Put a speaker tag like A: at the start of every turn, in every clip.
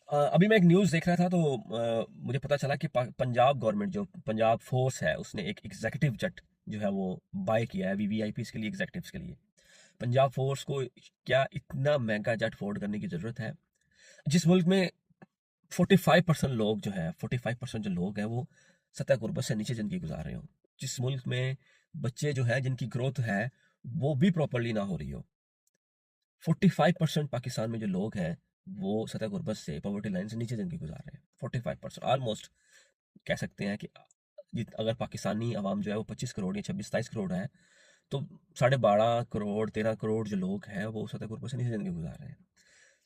A: अभी मैं एक न्यूज़ देख रहा था तो मुझे पता चला कि पंजाब गवर्नमेंट जो पंजाब फोर्स है उसने एक एग्जीक्यूटिव जेट जो है वो बाय किया है वीवीआईपीज के लिए, एग्जीक्यूटिव्स के लिए। पंजाब फोर्स को क्या इतना महंगा जेट अफोर्ड करने की ज़रूरत है जिस मुल्क में 45% लोग जो है 45% जो लोग हैं वो सतह गुर्बत से नीचे ज़िंदगी गुजार रहे हो, जिस मुल्क में बच्चे जो है जिनकी ग्रोथ है वो भी प्रॉपरली ना हो रही हो। 45% पाकिस्तान में जो लोग हैं वो सतह गुर्बत से पॉवर्टी लाइन से नीचे ज़िंदगी गुजार रहे हैं। 45% ऑलमोस्ट कह सकते हैं कि अगर पाकिस्तानी अवाम जो है वो 25 करोड़ या 26-27 करोड़ है तो 12.5 करोड़ 13 करोड़ जो लोग हैं वो सतह गुर्बत से नीचे ज़िंदगी गुजार रहे हैं।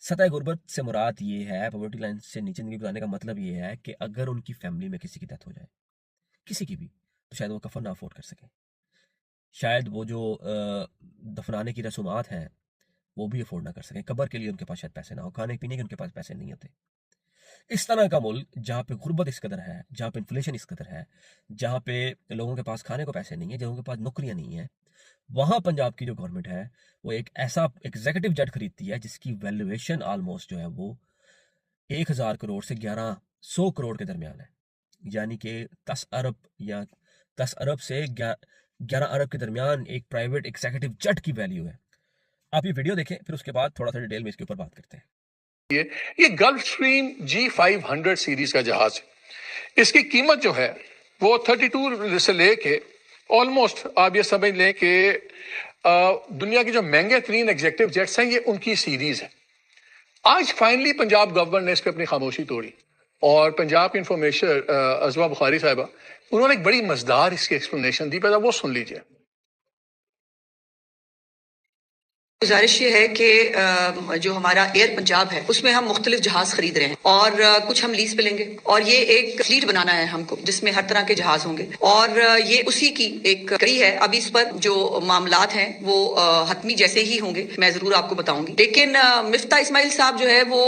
A: सतह गुर्बत से मुराद ये है, पॉवर्टी लाइन से नीचे ज़िंदगी गुजारने का मतलब ये है कि अगर उनकी फैमिली में किसी की डेथ हो जाए, किसी की भी, तो शायद वो कफन ना अफोर्ड कर सकें। शायद वो जो दफनाने की रसूमात हैं वो भी अफोर्ड ना कर सकें। कब्र के लिए उनके पास शायद पैसे ना हो, खाने पीने के उनके पास पैसे नहीं होते। इस तरह का मुल्क जहाँ पे गुर्बत इस कदर है, जहाँ पे इन्फ्लेशन इस कदर है, जहाँ पे लोगों के पास खाने को पैसे नहीं है, लोगों के पास नौकरियाँ नहीं है, वहाँ पंजाब की जो गवर्नमेंट है वो एक ऐसा एग्जीक्यूटिव जेट खरीदती है जिसकी वैल्यूएशन ऑलमोस्ट जो है वो 1000 करोड़ से 1100 करोड़ के दरमियान है। यानी कि 10 अरब या 10 अरब से 11 अरब के दरमियान एक प्राइवेट एग्जीक्यूटिव जेट की वैल्यू है। आप ये वीडियो देखें, फिर उसके बाद थोड़ा सा डिटेल में इसके ऊपर बात करते हैं।
B: ये गल्फ स्ट्रीम G500 सीरीज का जहाज है। इसकी कीमत जो है वो 32 से लेके ऑलमोस्ट आप ये समझ लें कि दुनिया के जो महंगे तरीन एग्जेक्टिव जेट्स हैं ये उनकी सीरीज है। आज फाइनली पंजाब गवर्नमेंट ने इस पर अपनी खामोशी तोड़ी और पंजाब की इंफॉर्मेशन अजवा बुखारी साहिबा उन्होंने एक बड़ी मजेदार इसकी एक्सप्लेनेशन दी, पहले वो सुन लीजिए।
C: गुजारिश ये है कि जो हमारा एयर पंजाब है उसमें हम मुख्तलिफ जहाज खरीद रहे हैं और कुछ हम लीज पे लेंगे और ये एक फ्लीट बनाना है हमको जिसमें हर तरह के जहाज होंगे और ये उसी की एक कड़ी है। अभी इस पर जो मामलात हैं वो हतमी जैसे ही होंगे, मैं जरूर आपको बताऊंगी। लेकिन मिफ्ता इस्माइल साहब जो है वो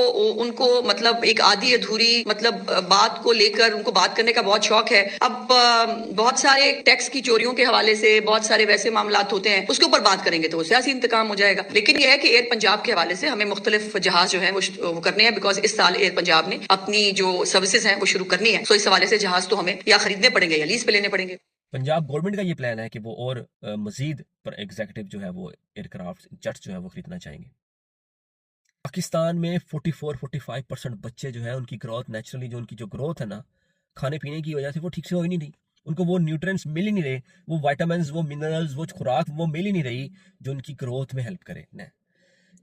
C: उनको मतलब एक आधी अधूरी मतलब बात को लेकर उनको बात करने का बहुत शौक है। अब बहुत सारे टैक्स की चोरियों के हवाले से बहुत सारे वैसे मामलात होते हैं, उसके ऊपर बात करेंगे तो सियासी इंतकाम हो जाएगा। लेकिन यह है कि एयर पंजाब के हवाले से हमें मुख्तलिफ जहाज जो है वो करने हैं, बिकॉज इस साल एयर पंजाब ने अपनी जो सर्विसेज हैं वो शुरू करनी है। सो इस हवाले से जहाज तो हमें या खरीदने पड़ेंगे या लीज पे लेने पड़ेंगे।
A: पंजाब गवर्नमेंट का ये प्लान है कि वो और मजीद पर एग्जीक्यूटिव जो है वो एयरक्राफ्ट जेट्स जो है वो खरीदना चाहेंगे। पाकिस्तान में 44-45% बच्चे जो है उनकी ग्रोथ नेचुरली जो उनकी जो ग्रोथ है ना, खाने पीने की वजह से वो ठीक से हो ही नहीं रही। उनको वो न्यूट्रिएंट्स मिल ही नहीं रहे, वो वाइटामिन वो मिनरल्स वो खुराक वो मिल ही नहीं रही जो उनकी ग्रोथ में हेल्प करे न।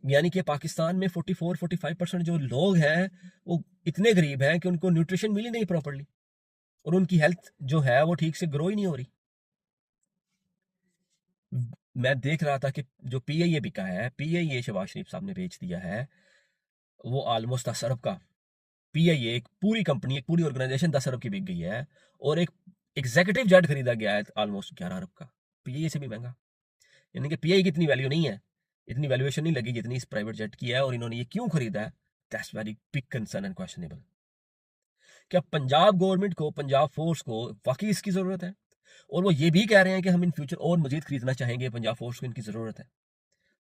A: यानी कि पाकिस्तान में 44-45% जो लोग हैं वो इतने गरीब हैं कि उनको न्यूट्रिशन मिल ही नहीं प्रॉपरली और उनकी हेल्थ जो है वो ठीक से ग्रो ही नहीं हो रही। मैं देख रहा था कि जो पीआईए बिका है, पीआईए शहबाज शरीफ साहब ने बेच दिया है वो ऑलमोस्ट 10 अरब का। पीआईए एक पूरी कंपनी, एक पूरी ऑर्गेनाइजेशन 10 अरब की बिक गई है और एक एग्जीक्यूटिव जेट खरीदा गया है ऑलमोस्ट 11 अरब का, पीआईए से भी महंगा। यानी कि पीआई की इतनी वैल्यू नहीं है, इतनी वैल्यूएशन नहीं लगी जितनी इस प्राइवेट जेट की है। और इन्होंने ये क्यों खरीदा है, that's very big concern and questionable. क्या पंजाब गवर्नमेंट को, पंजाब फोर्स को वाकई इसकी ज़रूरत है? और वो ये भी कह रहे हैं कि हम इन फ्यूचर और मजीद खरीदना चाहेंगे, पंजाब फोर्स को इनकी ज़रूरत है,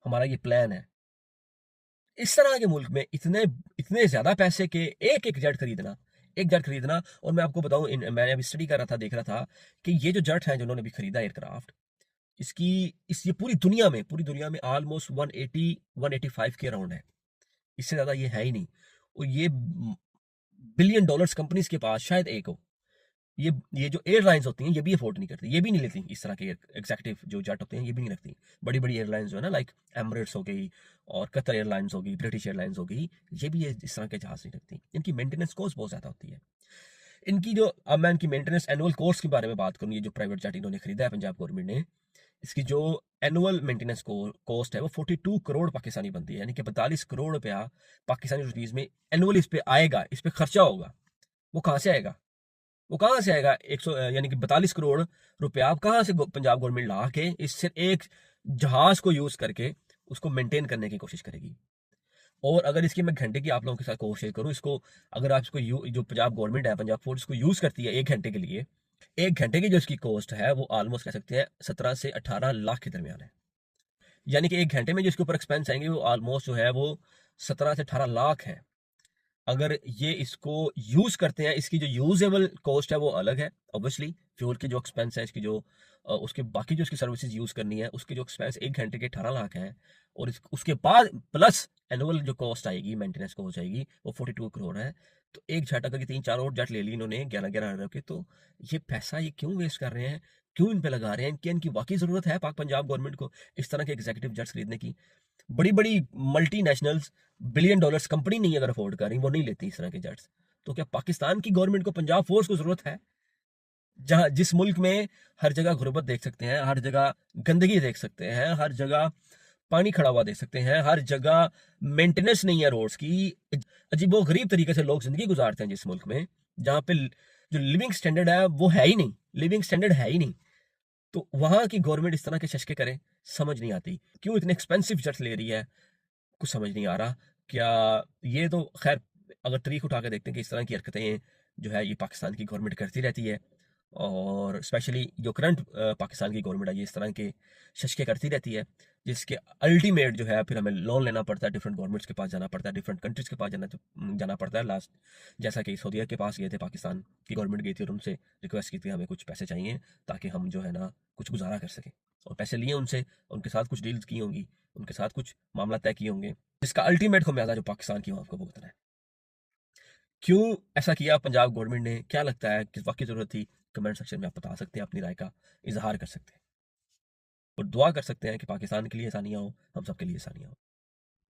A: हमारा ये प्लान है। इस तरह के मुल्क में इतने इतने ज़्यादा पैसे के एक एक जेट खरीदना, एक जेट खरीदना। और मैं आपको बताऊं, मैंने अभी स्टडी कर रहा था, देख रहा था कि ये जो जेट है जिन्होंने अभी खरीदा एयरक्राफ्ट, इसकी इस ये पूरी दुनिया में ऑलमोस्ट 180-185 के अराउंड है। इससे ज़्यादा ये है ही नहीं। और ये बिलियन डॉलर्स कंपनीज के पास शायद एक हो। ये जो एयरलाइंस होती हैं ये भी अफोर्ड नहीं करती, ये भी नहीं लेती इस तरह के एग्जीक्यूटिव जो जेट होते हैं, ये भी नहीं रखती। बड़ी बड़ी एयरलाइंस जो है ना, लाइक एमरेट्स हो गई और कतर एयरलाइंस हो गई, ब्रिटिश एयरलाइंस हो गई, ये भी इस तरह के जहाज नहीं रखती। इनकी मेंटेनेंस कॉस्ट बहुत ज़्यादा होती है। इनकी जो, अब मैं इनकी मेंटेनेंस एनुअल कॉस्ट के बारे में बात करूँ, ये जो प्राइवेट जेट इन्होंने खरीदा है पंजाब गवर्नमेंट ने, इसकी जो एनुअल मेंटेनेंस कॉस्ट है वो 42 करोड़ पाकिस्तानी बनती है। यानी कि 42 करोड़ रुपया पाकिस्तानी रुपीज़ में एनुअली इस पे आएगा, इस पे खर्चा होगा। वो कहाँ से आएगा? वो कहाँ से आएगा? 100 यानी कि 42 करोड़ रुपया आप कहाँ से पंजाब गवर्नमेंट ला के इससे एक जहाज को यूज करके उसको मेंटेन करने की कोशिश करेगी? और अगर इसकी मैं घंटे की आप लोगों के साथ कोशिश करूँ, इसको अगर आप इसको जो पंजाब गवर्नमेंट है, पंजाब फोर्स को यूज करती है 1 घंटे के लिए, 1 घंटे की जो इसकी कॉस्ट है वो ऑलमोस्ट कह सकते हैं 17 से 18 लाख के दरमियान है। यानी कि 1 घंटे में जो इसके ऊपर एक्सपेंस आएंगे वो ऑलमोस्ट जो है वो 17 से 18 लाख है। अगर ये इसको यूज करते हैं, इसकी जो यूजेबल कॉस्ट है वो अलग है ऑब्वियसली, फ्यूल की जो एक्सपेंस है, इसकी जो उसके बाकी जो इसकी सर्विसेज यूज करनी है उसके जो एक्सपेंस 1 घंटे के 18 लाख है, और उसके बाद प्लस एनुअल जो कॉस्ट आएगी, मेंटेनेंस को हो जाएगी, वो 42 करोड़ है। तो एक झट अगर 3-4 और जेट ले ली इन्होंने 11-11 अरब के, तो ये पैसा ये क्यों वेस्ट कर रहे हैं, क्यों इन पे लगा रहे हैं? इनकी वाकई जरूरत है पाक पंजाब गवर्नमेंट को इस तरह के एग्जीक्यूटिव जेट्स खरीदने की? बड़ी बड़ी मल्टीनेशनल्स बिलियन डॉलर्स कंपनी नहीं अगर अफोर्ड कर रही, वो नहीं लेती इस तरह के जेट्स। तो क्या पाकिस्तान की गवर्नमेंट को पंजाब फोर्स को जरूरत है, जहां जिस मुल्क में हर जगह गुर्बत देख सकते हैं, हर जगह गंदगी देख सकते हैं, हर जगह पानी खड़ा हुआ देख सकते हैं, हर जगह मेंटेनेंस नहीं है रोड्स की, अजीबो गरीब तरीके से लोग जिंदगी गुजारते हैं जिस मुल्क में, जहां पे जो लिविंग स्टैंडर्ड है वो है ही नहीं, लिविंग स्टैंडर्ड है ही नहीं। तो वहां की गवर्नमेंट इस तरह के शशके करे, समझ नहीं आती क्यों इतने एक्सपेंसिव जेट्स ले रही है, कुछ समझ नहीं आ रहा। क्या ये तो खैर अगर तारीख उठा के देखते हैं कि इस तरह की हरकतें जो है ये पाकिस्तान की गवर्नमेंट करती रहती है, और स्पेशली जो करंट पाकिस्तान की गवर्नमेंट है ये इस तरह के शशके करती रहती है, जिसके अल्टीमेट जो है फिर हमें लोन लेना पड़ता है, डिफरेंट गवर्नमेंट्स के पास जाना पड़ता है, डिफरेंट कंट्रीज के पास जाना पड़ता है। लास्ट जैसा कि सऊदीया के पास गए थे, पाकिस्तान की गवर्नमेंट गई थी और उनसे रिक्वेस्ट की थी हमें कुछ पैसे चाहिए ताकि हम जो है ना कुछ गुजारा कर सकें, और पैसे लिए उनसे, उनके साथ कुछ डील्स की होंगी, उनके साथ कुछ मामला तय किए होंगे, जिसका अल्टीमेट खामियाजा जो पाकिस्तान की आपको भुगतना है। क्यों ऐसा किया पंजाब गवर्नमेंट ने, क्या लगता है किस वक्त की जरूरत थी? कमेंट सेक्शन में आप बता सकते हैं, अपनी राय का इजहार कर सकते हैं, और दुआ कर सकते हैं कि पाकिस्तान के लिए आसानियां हो, हम सबके लिए आसानियां हो।